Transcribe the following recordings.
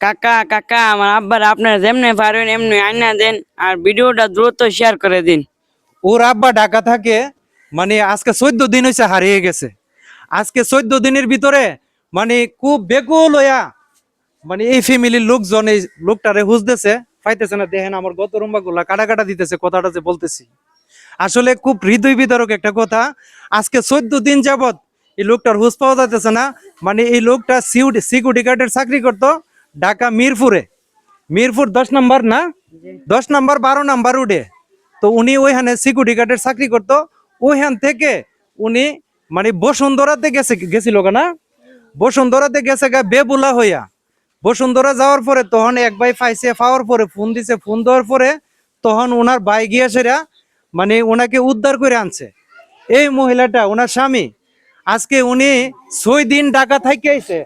কাকা কাকা আমার আব্বার আপনারা যেমনি পারেন এমনি আইনা দেন আর ভিডিওটা দ্রুত শেয়ার করে দিন। ওর আব্বা ঢাকা থাকে, মানে আজকে 14 দিন হয়েছে হারিয়ে গেছে। আজকে 14 দিনের ভিতরে মানে খুব বেকুল হইয়া মানে এই ফ্যামিলির লোকজন এই লোকটারে খুঁজতেছে, পাইতেছে না। দেখেন আমার গত রুম্বা গুলা কাটা কাটা দিতেছে কথাটা যে বলতেছি। আসলে খুব হৃদয় বিদারক একটা কথা। আজকে 14 দিন যাবত এই লোকটার হুঁশ পাওয়া যাইতেছে না। মানে এই লোকটা সিকিউরিটি গার্ডের চাকরি করতো ঢাকা মিরপুরে। মিরপুর 10 নম্বর না, 10 নম্বর 12 নম্বর উঠে। তো উনি ওইখানে সিকিউরিটি গার্ডের চাকরি করতো। ওইখান থেকে উনি মানে বসুন্ধরাতে গেছিল না, বসুন্ধরাতে গেছে গা বেবুলা হইয়া। বসুন্ধরা যাওয়ার পরে তখন এক ভাই পাইছে, পাওয়ার পরে ফোন দিছে, ফোন দেওয়ার পরে তখন ওনার ভাই গিয়ে সেরা মানে ওনাকে উদ্ধার করে আনছে। এই মহিলাটা ওনার স্বামী। আজকে উনি 6 দিন ঢাকা থাইকে আইছে,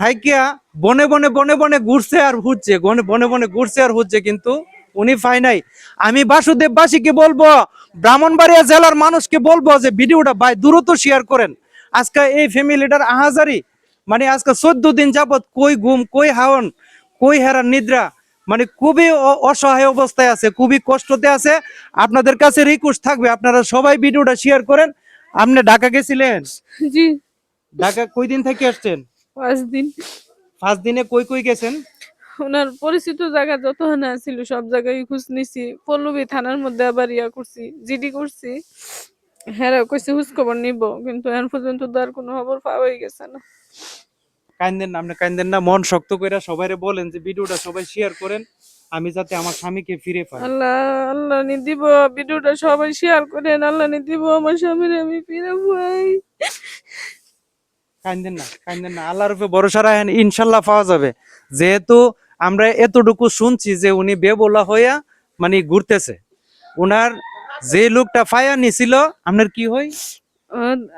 থাইকিয়া বনে বনে বনে বনে ঘুরছে আর ঘুরছে, বনে বনে ঘুরছে আর ঘুরছে, কিন্তু উনি পাই নাই। আমি বাসুদেববাসীকে বলবো, ব্রাহ্মণবাড়িয়া জেলার মানুষকে বলবো যে ভিডিওটা ভাই দ্রুত শেয়ার করেন। আজকে এই ফ্যামিলিটার আহাজারি, মানে আজকে 14 দিন যাবত কই ঘুম, কই হাওন, কই হেরার নিদ্রা, মানে খুবই অসহায় অবস্থায় আছে, খুবই কষ্টতে আছে। আপনাদের কাছে রিকোয়েস্ট থাকবে আপনারা সবাই ভিডিওটা শেয়ার করেন। আপনি ঢাকা গেছিলেন? জি, ঢাকা কই দিন থেকে আসছেন? 5 দিন। 5 দিনে কই কই গেছেন? ওনার পরিচিত জায়গা যতখানে ছিল সব জায়গায় খোঁজ নিছি। পল্লবী থানার মধ্যে আবার করছি, জিডি করছি। হ্যাঁ কইছে খোঁজ খবর নিব, কিন্তু এখন পর্যন্ত তো আর কোনো খবর পাওয়াই গেছে না। কান্দেন না, আপনি কান্দেন না, মন শক্ত করে সবাইরে বলেন যে ভিডিওটা সবাই শেয়ার করেন, আমি যাতে আমার স্বামীকে ফিরে পাই। আল্লাহ আল্লাহ নি দিব, ভিডিওটা সবাই শেয়ার করেন, আল্লাহ নি দিব আমার স্বামীর আমি ফিরে পাই। কান্দেন না, কান্দেন না, আল্লাহর উপরে ভরসা রাখেন, ইনশাল্লাহ পাওয়া যাবে। যেহেতু আমরা এতটুকু শুনছি যে উনি বেবলা হইয়া মানে ঘুরতেছে। উনার যে লোকটা ফায়া নিছিল, আপনার কি হয়?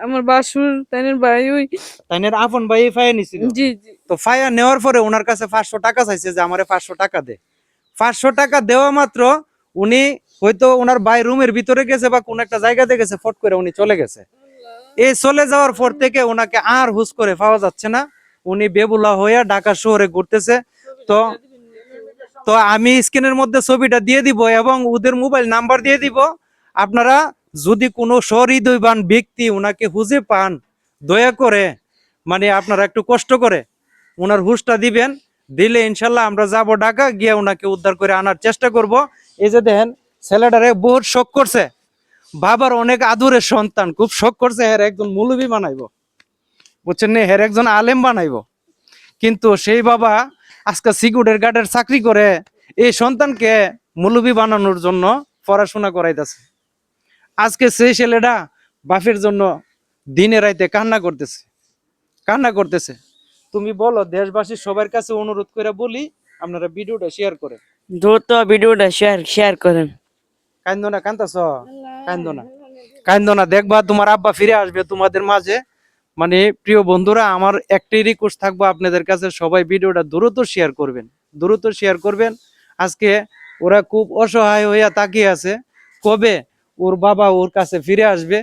আমার বাসুর তাইনের ভাই ওই। তাইনের আপন ভাই ফায়া নিছিল। জি জি। তো ফায়া নেওয়ার পরে ওনার কাছে 500 টাকা চাইছে যে আমারে 500 টাকা দে। 500 টাকা দেওয়া মাত্র উনি হয়তো ওনার ভাই রুমের ভিতরে গেছে বা কোন একটা জায়গাতে গেছে, ফট করে উনি চলে গেছে। এই চলে যাওয়ার পর থেকে ওনাকে আর হুঁশ করে পাওয়া যাচ্ছে না। উনি বেবুলা হইয়া ঢাকা শহরে ঘুরতেছে। তো তো আমি স্ক্রিনের মধ্যে ছবিটা দিয়ে দিব এবং ওদের মোবাইল নাম্বার দিয়ে দিব। আপনারা যদি কোনো সহৃদয়বান ব্যক্তি ওনাকে খুঁজে পান, দয়া করে মানে আপনারা একটু কষ্ট করে ওনার হুঁশটা দিবেন। দিলে ইনশাল্লাহ আমরা যাব ঢাকা, গিয়ে ওনাকে উদ্ধার করে আনার চেষ্টা করব। এই যে দেখেন ছেলেটারে বহুত শখ করছে, বাবার অনেক আদরের সন্তান, খুব শখ করছে হের একজন মৌলবী বানাইবো, বুঝছেন না, হের একজন আলেম বানাইবো। কিন্তু সেই বাবা আজকে সিকিউরিটি গার্ডের চাকরি করে এই সন্তানকে মৌলবী বানানোর জন্য পড়াশোনা করাইতেছে। আজকে সেই ছেলেটা বাপের জন্য দিনে রাইতে কান্না করতেছে, কান্না করতেছে। তুমি বলো, দেশবাসীর সবার কাছে অনুরোধ করে বলি আপনারা ভিডিওটা শেয়ার করে দ্রুত ভিডিওটা শেয়ার করেন। কান্দো না, কান্দাছ, কান্দো না, কান্দো না, দেখবা তোমার আব্বা ফিরে আসবে তোমাদের মাঝে। মানে প্রিয় বন্ধুরা, আমার একটাই রিকোয়েস্ট থাকবো আপনাদের কাছে, সবাই ভিডিওটা দ্রুত শেয়ার করবেন, দ্রুত শেয়ার করবেন। আজকে ওরা খুব অসহায় হইয়া তাকিয়ে আছে, কবে ওর বাবা ওর কাছে ফিরে আসবে।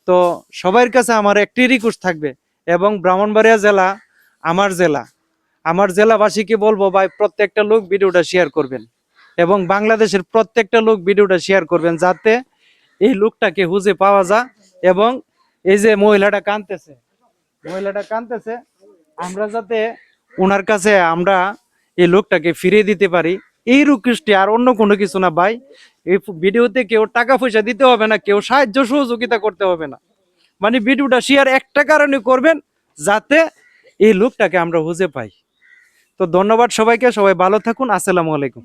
তো সবার কাছে আমার একটাই রিকোয়েস্ট থাকবে, এবং ব্রাহ্মণবাড়িয়া জেলা আমার জেলা, আমার জেলাবাসীকে বলবো ভাই প্রত্যেকটা লোক ভিডিওটা শেয়ার করবেন, এবং বাংলাদেশের প্রত্যেকটা লোক ভিডিওটা শেয়ার করবেন, যাতে এই লোকটাকে খুঁজে পাওয়া যায়। এবং এই যে মহিলাটা কাঁদতেছে, মহিলাটা কাঁদতেছে, আমরা যাতে ওনার কাছে আমরা এই লোকটাকে ফিরিয়ে দিতে পারি, এই রিকোয়েস্টে, আর অন্য কোনো কিছু না ভাই। এই ভিডিওতে কেউ টাকা পয়সা দিতে হবে না, কেউ সাহায্য সহযোগিতা করতে হবে না। মানে ভিডিওটা শেয়ার একটা কারণে করবেন, যাতে এই লোকটাকে আমরা খুঁজে পাই। তো ধন্যবাদ সবাইকে, সবাই ভালো থাকুন, আসসালামু আলাইকুম।